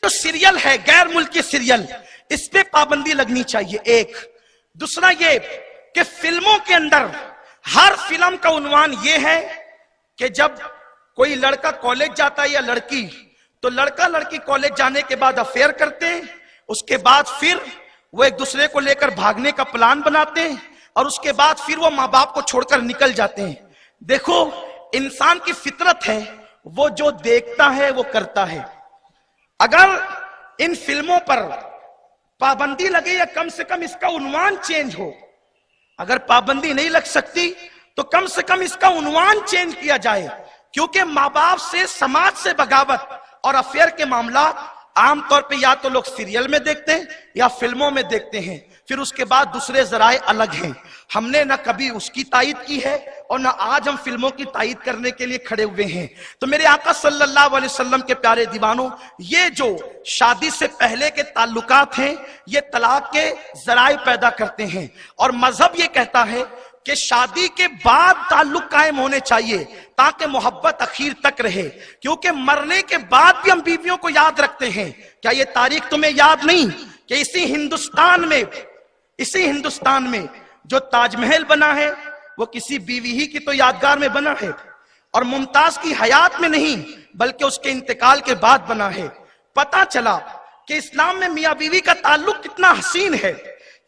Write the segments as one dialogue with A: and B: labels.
A: जो सीरियल है, गैर मुल्की सीरियल, इस पे पाबंदी लगनी चाहिए, एक। दूसरा ये कि फिल्मों के अंदर हर फिल्म का उन्वान ये है कि जब कोई लड़का कॉलेज जाता है या लड़की, तो लड़का लड़की कॉलेज जाने के बाद अफेयर करते हैं, उसके बाद फिर वो एक दूसरे को लेकर भागने का प्लान बनाते हैं और उसके बाद फिर वो माँ बाप को छोड़कर निकल जाते हैं। देखो, इंसान की फितरत है, वो जो देखता है वो करता है। अगर इन फिल्मों पर पाबंदी लगे या कम से कम इसका उन्वान चेंज हो, अगर पाबंदी नहीं लग सकती तो कम से कम इसका उन्वान चेंज किया जाए, क्योंकि माँ बाप से, समाज से बगावत और अफेयर के मामला आमतौर पे या तो लोग सीरियल में देखते हैं या फिल्मों में देखते हैं, फिर उसके बाद दूसरे जराए अलग हैं। हमने ना कभी उसकी तायीद की है और ना आज हम फिल्मों की तायीद करने के लिए खड़े हुए हैं। तो मेरे आका सल्लल्लाहु अलैहि वसल्लम के प्यारे दीवानों, ये जो शादी से पहले के ताल्लुकात हैं, ये तलाक के जराए पैदा करते हैं। और मजहब ये कहता है कि शादी के बाद ताल्लुक कायम होने चाहिए ताकि मोहब्बत आखिर तक रहे, क्योंकि मरने के बाद भी हम बीवियों को याद रखते हैं। क्या ये तारीख तुम्हें याद नहीं कि इसी हिंदुस्तान में जो ताजमहल बना है वो किसी बीवी ही की तो यादगार में बना है, और मुमताज की हयात में नहीं बल्कि उसके इंतकाल के बाद बना है। पता चला कि इस्लाम में मियां बीवी का ताल्लुक कितना हसीन है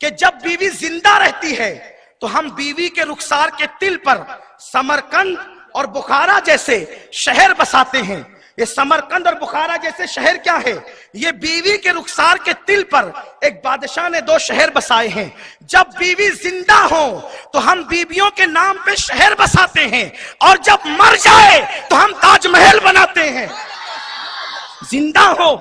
A: कि जब बीवी जिंदा रहती है तो हम बीवी के रुखसार के तिल पर समरकंद और बुखारा जैसे शहर बसाते हैं। ये समरकंद और बुखारा जैसे शहर क्या है? ये बीवी के रुखसार के तिल पर एक बादशाह ने 2 शहर बसाए हैं। जब बीवी जिंदा हो तो हम बीवियों के नाम पे शहर बसाते हैं, और जब मर जाए तो हम ताजमहल बनाते हैं। जिंदा हो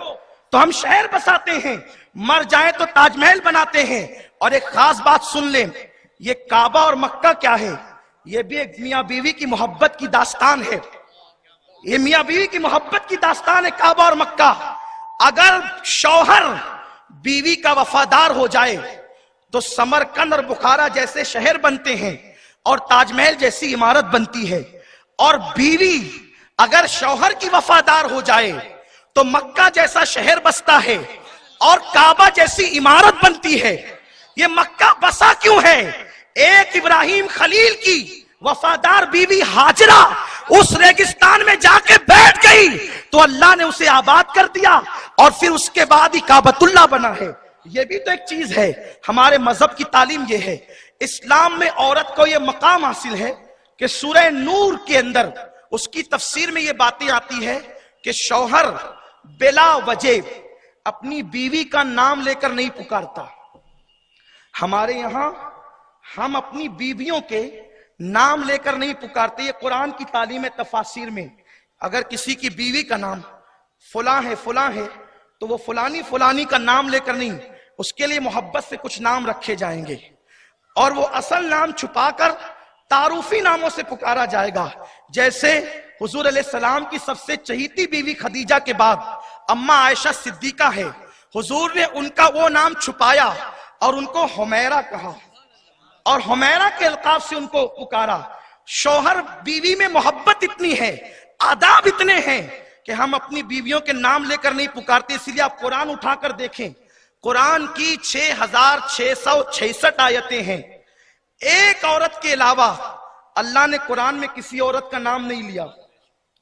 A: तो हम शहर बसाते हैं, मर जाए तो ताजमहल बनाते हैं। और एक खास बात सुन ले, ये काबा और मक्का क्या है? ये भी एक मियां बीवी की मोहब्बत की दास्तान है। ये मियां बीवी की मोहब्बत की दास्तान है, काबा और मक्का। अगर शौहर बीवी का वफादार हो जाए तो समरकंद और बुखारा जैसे शहर बनते हैं और ताजमहल जैसी इमारत बनती है। और बीवी अगर शौहर की वफादार हो जाए तो मक्का जैसा शहर बसता है और काबा जैसी इमारत बनती है। ये मक्का बसा क्यों है? एक इब्राहिम खलील की वफादार बीवी हाजरा उस रेगिस्तान में जाके बैठ गई तो अल्लाह ने उसे आबाद कर दिया, और फिर उसके बाद ही काबतुल्लाह बना है। ये भी तो एक चीज है। हमारे मजहब की तालीम ये है, इस्लाम में औरत को ये मकाम हासिल है कि सूरह नूर के अंदर उसकी तफसीर में ये बातें आती है कि शौहर बिला वजह अपनी बीवी का नाम लेकर नहीं पुकारता। हमारे यहां हम अपनी बीवियों के नाम लेकर नहीं पुकारते। ये कुरान की तालीम है। तफासिर में अगर किसी की बीवी का नाम फुला है तो वो फुलानी फुलानी का नाम लेकर नहीं, उसके लिए मोहब्बत से कुछ नाम रखे जाएंगे और वो असल नाम छुपाकर तारुफी नामों से पुकारा जाएगा। जैसे हुजूर अलैहिस्सलाम की सबसे चहीती बीवी खदीजा के बाद अम्मा आयशा सिद्दीका है। हुजूर ने उनका वो नाम छुपाया और उनको हुमैरा कहा और हुमैरा के अलकाब से उनको पुकारा। शौहर बीवी में मोहब्बत इतनी है, आदाब इतने हैं कि हम अपनी बीवियों के नाम लेकर नहीं पुकारते। इसलिए आप कुरान उठाकर देखें, कुरान की 6666 आयतें हैं। एक औरत के अलावा अल्लाह ने कुरान में किसी औरत का नाम नहीं लिया,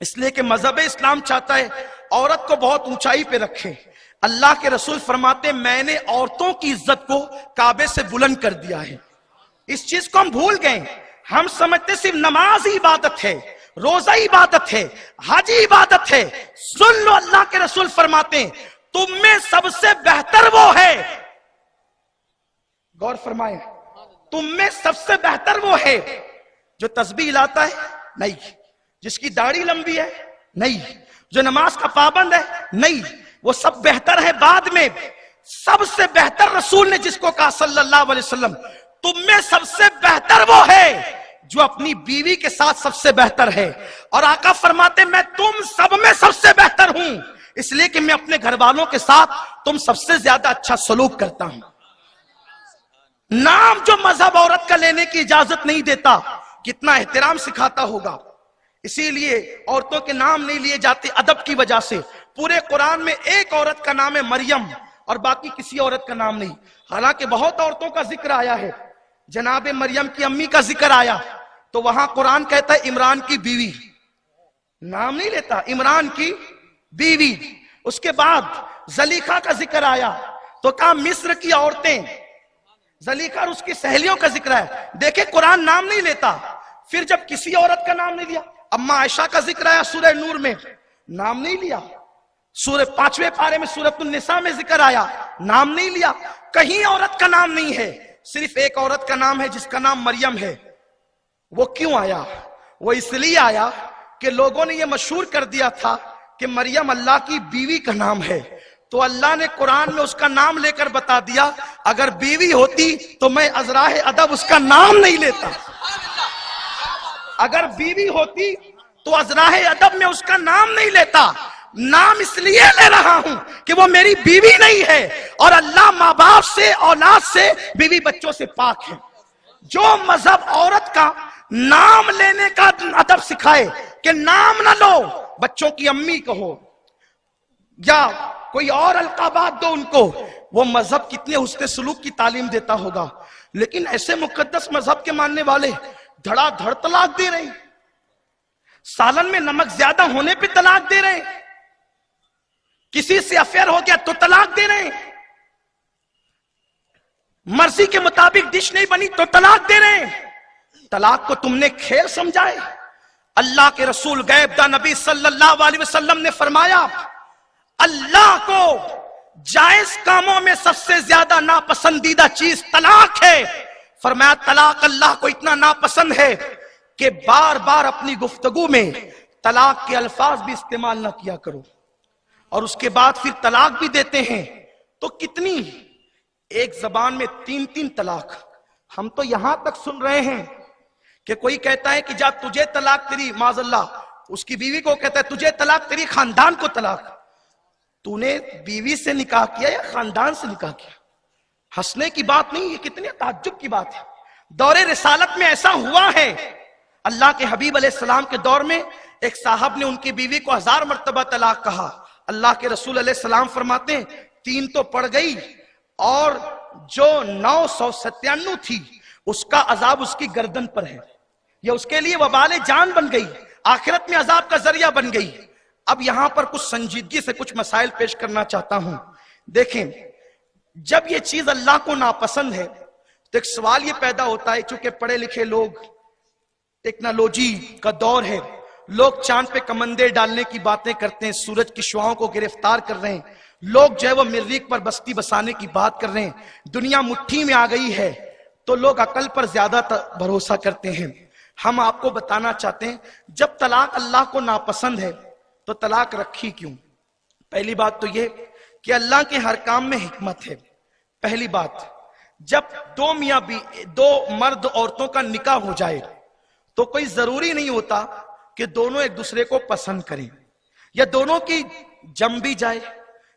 A: इसलिए कि मजहब इस्लाम चाहता है औरत को बहुत ऊंचाई पे रखे। अल्लाह के रसूल फरमाते, मैंने औरतों की इज्जत को काबे से बुलंद कर दिया है। इस चीज को हम भूल गए। हम समझते सिर्फ नमाज ही इबादत है, रोजा इबादत है, हज इबादत है। सुन लो, अल्लाह के रसूल फरमाते, तुम में सबसे बेहतर वो है, गौर फरमाए, तुम में सबसे बेहतर वो है जो तस्बीह लाता है नहीं, जिसकी दाढ़ी लंबी है नहीं, जो नमाज का पाबंद है नहीं, वो सब बेहतर है बाद में। सबसे बेहतर रसूल ने जिसको कहा सल्लल्लाहु अलैहि वसल्लम, तुम में सबसे बेहतर वो है जो अपनी बीवी के साथ सबसे बेहतर है। और आका फरमाते, मैं तुम सब में सबसे बेहतर हूं, इसलिए कि मैं अपने घर वालों के साथ तुम सबसे ज्यादा अच्छा सलूक करता हूं। नाम जो मजहब औरत का लेने की इजाजत नहीं देता, कितना एहतराम सिखाता होगा। اسی لیے عورتوں کے نام نہیں لیے جاتے ادب کی وجہ سے. پورے قرآن میں ایک عورت کا نام ہے مریم اور باقی کسی عورت کا نام نہیں. حالانکہ بہت عورتوں کا ذکر آیا ہے. جناب مریم کی امی کا ذکر آیا تو وہاں قرآن کہتا ہے عمران کی بیوی، نام نہیں لیتا، عمران کی بیوی. اس کے بعد زلیخا کا ذکر آیا تو کہا مصر کی عورتیں. زلیخا اور اس کی سہیلیوں کا ذکر ہے. دیکھیں قرآن نام نہیں لیتا. پھر جب کسی عورت کا نام نہیں لیا، اما عائشہ کا ذکر آیا سورہ نور میں، نام نہیں لیا. سورہ 5ویں پارے میں سورۃ النساء میں ذکر آیا، نام نہیں لیا. کہیں عورت کا نام نہیں ہے، صرف ایک عورت کا نام ہے جس کا نام مریم ہے. وہ کیوں آیا؟ وہ اس لیے آیا کہ لوگوں نے یہ مشہور کر دیا تھا کہ مریم اللہ کی بیوی کا نام ہے. تو اللہ نے قرآن میں اس کا نام لے کر بتا دیا اگر بیوی ہوتی تو میں ازراہ ادب اس کا نام نہیں لیتا. اگر بیوی ہوتی تو ازراہ ادب میں اس کا نام نہیں لیتا. نام اس لیے لے رہا ہوں کہ وہ میری بیوی نہیں ہے اور اللہ ماں باپ سے، اولاد سے، بیوی بچوں سے پاک ہے. جو مذہب عورت کا نام لینے کا ادب سکھائے کہ نام نہ لو، بچوں کی امی کہو یا کوئی اور القابات دو ان کو، وہ مذہب کتنے حسن سلوک کی تعلیم دیتا ہوگا. لیکن ایسے مقدس مذہب کے ماننے والے دھڑا دھڑ طلاق دے رہے ہیں. سالن میں نمک زیادہ ہونے پہ طلاق دے رہے ہیں. کسی سے افیئر ہو گیا تو طلاق دے رہے ہیں. مرضی کے مطابق ڈش نہیں بنی تو طلاق دے رہے ہیں. طلاق کو تم نے کھیل سمجھا ہے؟ اللہ کے رسول غیب دا نبی صلی اللہ علیہ وسلم نے فرمایا اللہ کو جائز کاموں میں سب سے زیادہ ناپسندیدہ چیز طلاق ہے. فرمایا طلاق اللہ کو اتنا ناپسند ہے کہ بار بار اپنی گفتگو میں طلاق کے الفاظ بھی استعمال نہ کیا کرو. اور اس کے بعد پھر طلاق بھی دیتے ہیں تو کتنی، ایک زبان میں 3 طلاق. ہم تو یہاں تک سن رہے ہیں کہ کوئی کہتا ہے کہ جا تجھے طلاق تیری، معاذ اللہ اس کی بیوی کو کہتا ہے تجھے طلاق تیری خاندان کو طلاق. تو نے بیوی سے نکاح کیا یا خاندان سے نکاح کیا؟ ہنسنے کی بات نہیں، یہ کتنے تعجب کی بات ہے. دور رسالت میں ایسا ہوا ہے. اللہ کے حبیب علیہ السلام کے دور میں ایک صاحب نے ان کی بیوی کو 1000 مرتبہ طلاق کہا. اللہ کے رسول علیہ السلام فرماتے ہیں 3 تو پڑ گئی اور جو 997 تھی اس کا عذاب اس کی گردن پر ہے. یہ اس کے لیے وبال جان بن گئی، آخرت میں عذاب کا ذریعہ بن گئی. اب یہاں پر کچھ سنجیدگی سے کچھ مسائل پیش کرنا چاہتا ہوں. دیکھیں جب یہ چیز اللہ کو ناپسند ہے تو ایک سوال یہ پیدا ہوتا ہے، چونکہ پڑھے لکھے لوگ، ٹیکنالوجی کا دور ہے، لوگ چاند پہ کمندے ڈالنے کی باتیں کرتے ہیں، سورج کی شعاؤں کو گرفتار کر رہے ہیں، لوگ جو ہے وہ مریخ پر بستی بسانے کی بات کر رہے ہیں، دنیا مٹھی میں آ گئی ہے تو لوگ عقل پر زیادہ بھروسہ کرتے ہیں. ہم آپ کو بتانا چاہتے ہیں جب طلاق اللہ کو ناپسند ہے تو طلاق رکھی کیوں؟ پہلی بات تو یہ کہ اللہ کے ہر کام میں حکمت ہے. پہلی بات، جب دو مرد عورتوں کا نکاح ہو جائے تو کوئی ضروری نہیں ہوتا کہ دونوں ایک دوسرے کو پسند کریں یا دونوں کی جم بھی جائے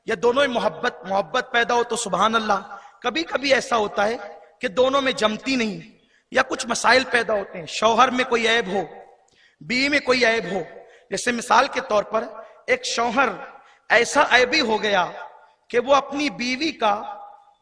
A: یا دونوں محبت پیدا ہو تو سبحان اللہ. کبھی کبھی ایسا ہوتا ہے کہ دونوں میں جمتی نہیں یا کچھ مسائل پیدا ہوتے ہیں، شوہر میں کوئی عیب ہو، بیوی میں کوئی عیب ہو. جیسے مثال کے طور پر ایک شوہر ایسا عیبی ہو گیا کہ وہ اپنی بیوی کا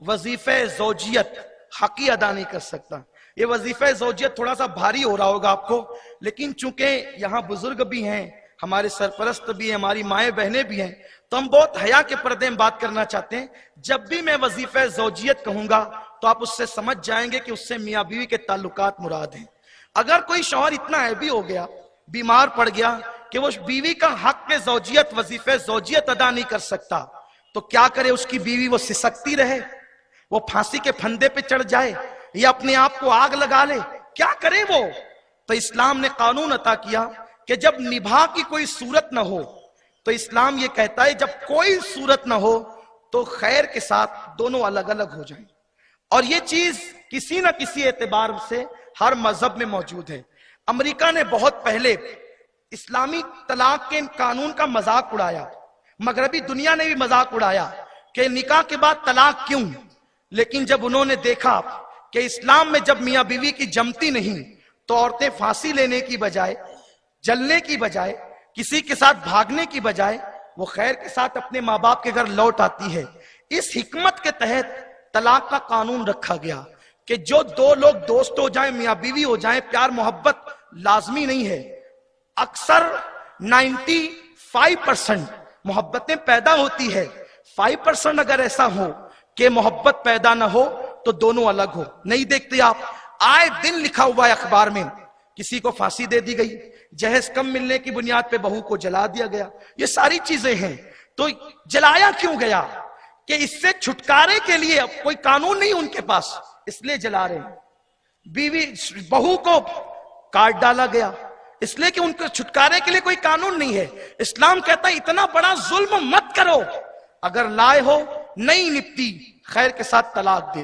A: وظیفہ زوجیت حقی ادا نہیں کر سکتا. یہ وظیفہ زوجیت تھوڑا سا بھاری ہو رہا ہوگا آپ کو، لیکن چونکہ یہاں بزرگ بھی ہیں، ہمارے سرپرست بھی ہیں، ہماری مائیں بہنیں بھی ہیں، تو ہم بہت حیا کے پردے میں بات کرنا چاہتے ہیں. جب بھی میں وظیفہ زوجیت کہوں گا تو آپ اس سے سمجھ جائیں گے کہ اس سے میاں بیوی کے تعلقات مراد ہیں. اگر کوئی شوہر اتنا عیبی ہو گیا، بیمار پڑ گیا کہ وہ بیوی کا حق کے زوجیت وظیفہ زوجیت ادا نہیں کر سکتا، تو کیا کرے اس کی بیوی؟ وہ سسکتی رہے، وہ پھانسی کے پھندے پہ چڑھ جائے یا اپنے آپ کو آگ لگا لے؟ کیا کرے وہ؟ تو اسلام نے قانون عطا کیا کہ جب نبھا کی کوئی صورت نہ ہو تو اسلام یہ کہتا ہے جب کوئی صورت نہ ہو تو خیر کے ساتھ دونوں الگ الگ ہو جائیں. اور یہ چیز کسی نہ کسی اعتبار سے ہر مذہب میں موجود ہے. امریکہ نے بہت پہلے اسلامی طلاق کے قانون کا مذاق اڑایا، مغربی دنیا نے بھی مذاق اڑایا کہ نکاح کے بعد طلاق کیوں. لیکن جب انہوں نے دیکھا کہ اسلام میں جب میاں بیوی کی جمتی نہیں تو عورتیں پھانسی لینے کی بجائے जलने की बजाय, किसी के साथ भागने की बजाय वो खैर के साथ अपने माँ बाप के घर लौट आती है। इस हिकमत के तहत तलाक का कानून रखा गया कि जो दो लोग दोस्त हो जाएं, मियाँ बीवी हो जाएं, प्यार मोहब्बत लाजमी नहीं है। अक्सर 95% मोहब्बतें पैदा होती है, 5% अगर ऐसा हो कि मोहब्बत पैदा ना हो तो दोनों अलग हो। नहीं देखते आप, आए दिन लिखा हुआ है अखबार में, किसी को फांसी दे दी गई, जहेज कम मिलने की बुनियाद पे बहू को जला दिया गया। ये सारी चीजें हैं। तो जलाया क्यों गया? कि इससे छुटकारे के लिए अब कोई कानून नहीं उनके पास, इसलिए जला रहे हैं। बीवी बहू को काट डाला गया इसलिए कि उनके छुटकारे के लिए कोई कानून नहीं है। इस्लाम कहता है इतना बड़ा जुल्म मत करो, अगर लाए हो नहीं निपटी खैर के साथ तलाक दे।